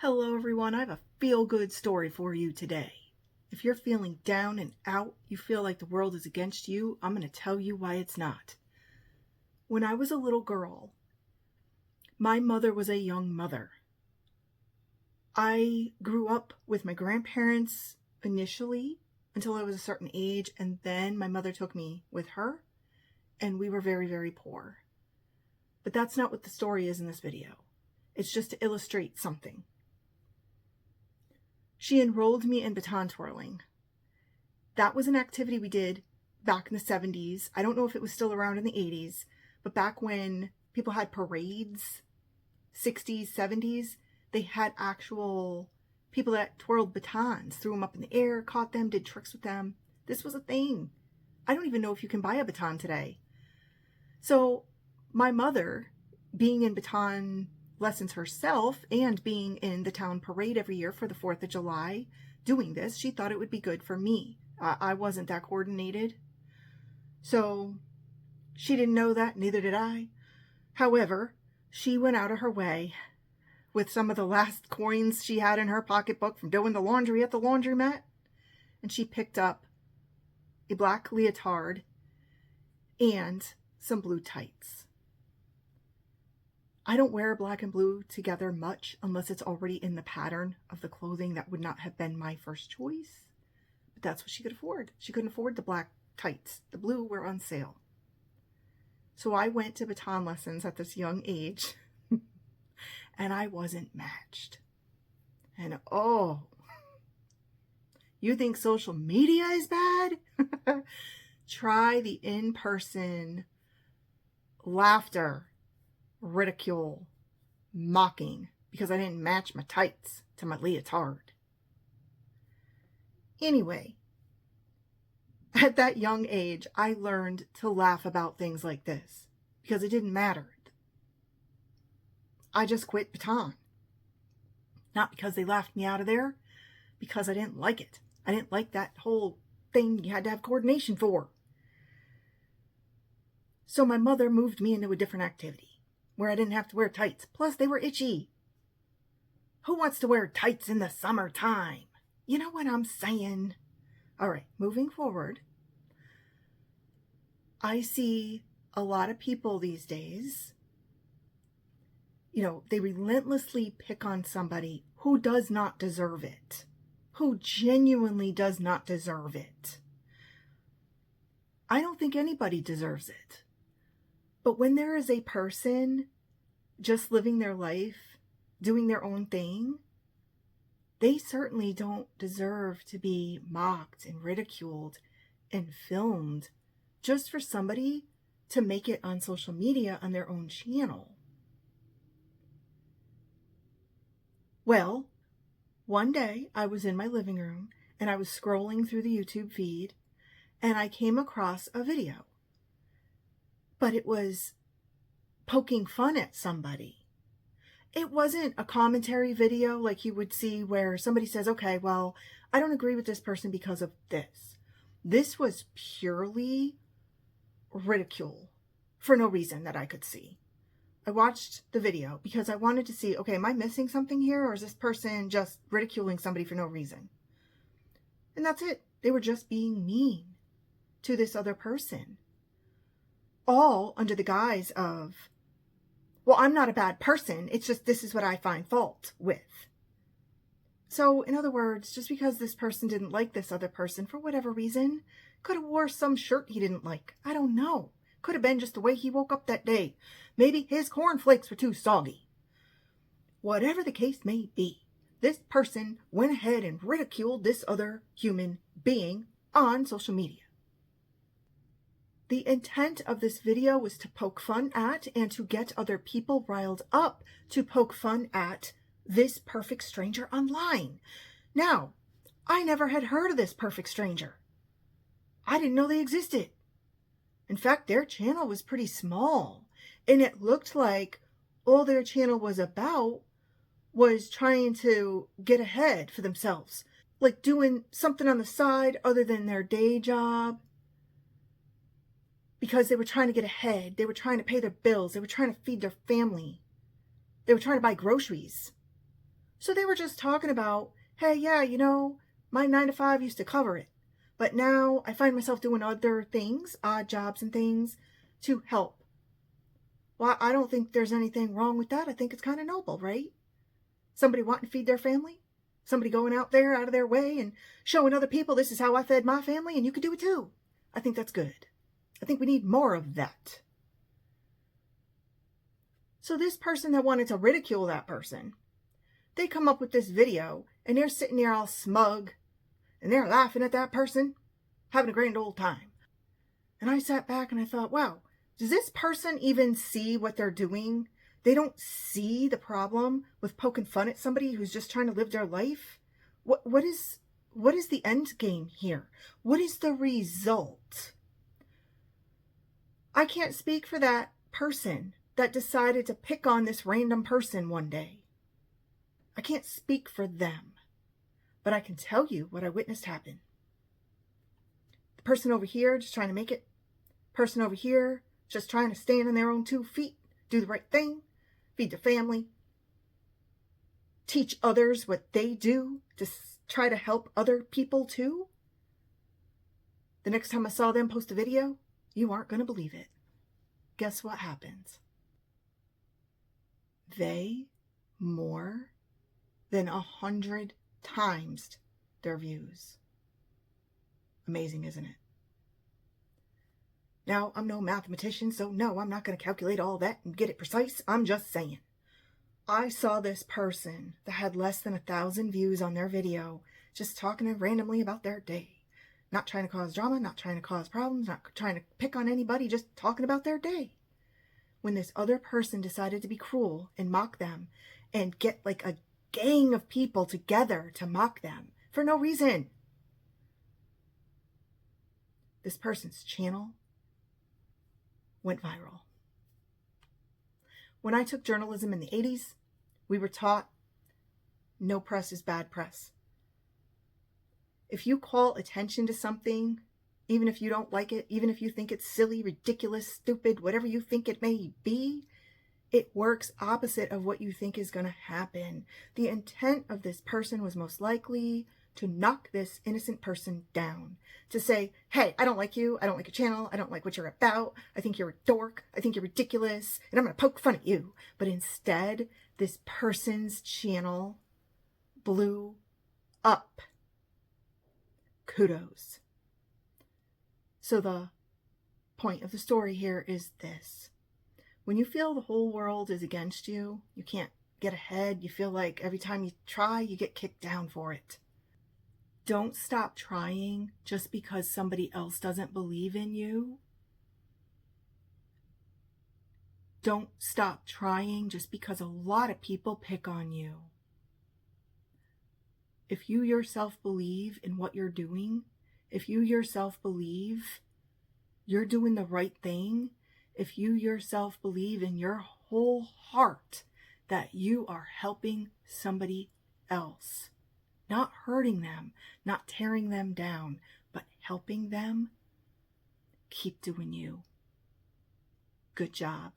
Hello everyone, I have a feel-good story for you today. If you're feeling down and out, you feel like the world is against you, I'm going to tell you why it's not. When I was a little girl, my mother was a young mother. I grew up with my grandparents initially until I was a certain age, and then my mother took me with her, and we were very, very poor. But that's not what the story is in this video. It's just to illustrate something. She enrolled me in baton twirling. That was an activity we did back in the 70s. I don't know if it was still around in the 80s, but back when people had parades, 60s, 70s, they had actual people that twirled batons, threw them up in the air, caught them, did tricks with them. This was a thing. I don't even know if you can buy a baton today. So my mother, being in baton lessons herself and being in the town parade every year for the 4th of July, doing this, she thought it would be good for me. I wasn't that coordinated. So she didn't know that, neither did I. However, she went out of her way with some of the last coins she had in her pocketbook from doing the laundry at the laundromat, and she picked up a black leotard and some blue tights. I don't wear black and blue together much unless it's already in the pattern of the clothing. That would not have been my first choice, but that's what she could afford. She couldn't afford the black tights. The blue were on sale. So I went to baton lessons at this young age and I wasn't matched. And oh, you think social media is bad? Try the in-person laughter, ridicule, mocking because I didn't match my tights to my leotard. Anyway, at that young age, I learned to laugh about things like this because it didn't matter. I just quit baton. Not because they laughed me out of there, because I didn't like it. I didn't like that whole thing you had to have coordination for. So my mother moved me into a different activity where I didn't have to wear tights. Plus, they were itchy. Who wants to wear tights in the summertime? You know what I'm saying? All right, moving forward. I see a lot of people these days, they relentlessly pick on somebody who does not deserve it, who genuinely does not deserve it. I don't think anybody deserves it. But when there is a person just living their life, doing their own thing, they certainly don't deserve to be mocked and ridiculed and filmed just for somebody to make it on social media on their own channel. Well, one day I was in my living room and I was scrolling through the YouTube feed and I came across a video. But it was poking fun at somebody. It wasn't a commentary video like you would see where somebody says, okay, well, I don't agree with this person because of this. This was purely ridicule for no reason that I could see. I watched the video because I wanted to see, okay, am I missing something here, or is this person just ridiculing somebody for no reason? And that's it. They were just being mean to this other person. All under the guise of, well, I'm not a bad person. It's just this is what I find fault with. So, in other words, just because this person didn't like this other person for whatever reason, could have wore some shirt he didn't like. I don't know. Could have been just the way he woke up that day. Maybe his cornflakes were too soggy. Whatever the case may be, this person went ahead and ridiculed this other human being on social media. The intent of this video was to poke fun at and to get other people riled up to poke fun at this perfect stranger online. Now, I never had heard of this perfect stranger. I didn't know they existed. In fact, their channel was pretty small, and it looked like all their channel was about was trying to get ahead for themselves, like doing something on the side other than their day job. Because they were trying to get ahead. They were trying to pay their bills. They were trying to feed their family. They were trying to buy groceries. So they were just talking about, hey, yeah, my 9 to 5 used to cover it. But now I find myself doing other things, odd jobs and things, to help. Well, I don't think there's anything wrong with that. I think it's kind of noble, right? Somebody wanting to feed their family. Somebody going out there, out of their way, and showing other people this is how I fed my family, and you can do it too. I think that's good. I think we need more of that. So this person that wanted to ridicule that person, they come up with this video, and they're sitting there all smug, and they're laughing at that person, having a grand old time. And I sat back and I thought, wow, does this person even see what they're doing? They don't see the problem with poking fun at somebody who's just trying to live their life? What is the end game here? What is the result? I can't speak for that person that decided to pick on this random person one day. I can't speak for them, but I can tell you what I witnessed happen. The person over here just trying to make it. Person over here just trying to stand on their own 2 feet, do the right thing, feed their family, teach others what they do to try to help other people too. The next time I saw them post a video, you aren't going to believe it. Guess what happens? They more than 100 times their views. Amazing, isn't it? Now, I'm no mathematician, so no, I'm not going to calculate all that and get it precise. I'm just saying. I saw this person that had less than 1,000 views on their video just talking randomly about their day. Not trying to cause drama, not trying to cause problems, not trying to pick on anybody, just talking about their day. When this other person decided to be cruel and mock them and get like a gang of people together to mock them for no reason. This person's channel went viral. When I took journalism in the 80s, we were taught no press is bad press. If you call attention to something, even if you don't like it, even if you think it's silly, ridiculous, stupid, whatever you think it may be, it works opposite of what you think is going to happen. The intent of this person was most likely to knock this innocent person down. To say, hey, I don't like you. I don't like your channel. I don't like what you're about. I think you're a dork. I think you're ridiculous. And I'm going to poke fun at you. But instead, this person's channel blew up. Kudos. So the point of the story here is this. When you feel the whole world is against you, you can't get ahead, you feel like every time you try, you get kicked down for it. Don't stop trying just because somebody else doesn't believe in you. Don't stop trying just because a lot of people pick on you. If you yourself believe in what you're doing, if you yourself believe you're doing the right thing, if you yourself believe in your whole heart that you are helping somebody else, not hurting them, not tearing them down, but helping them, keep doing you. Good job.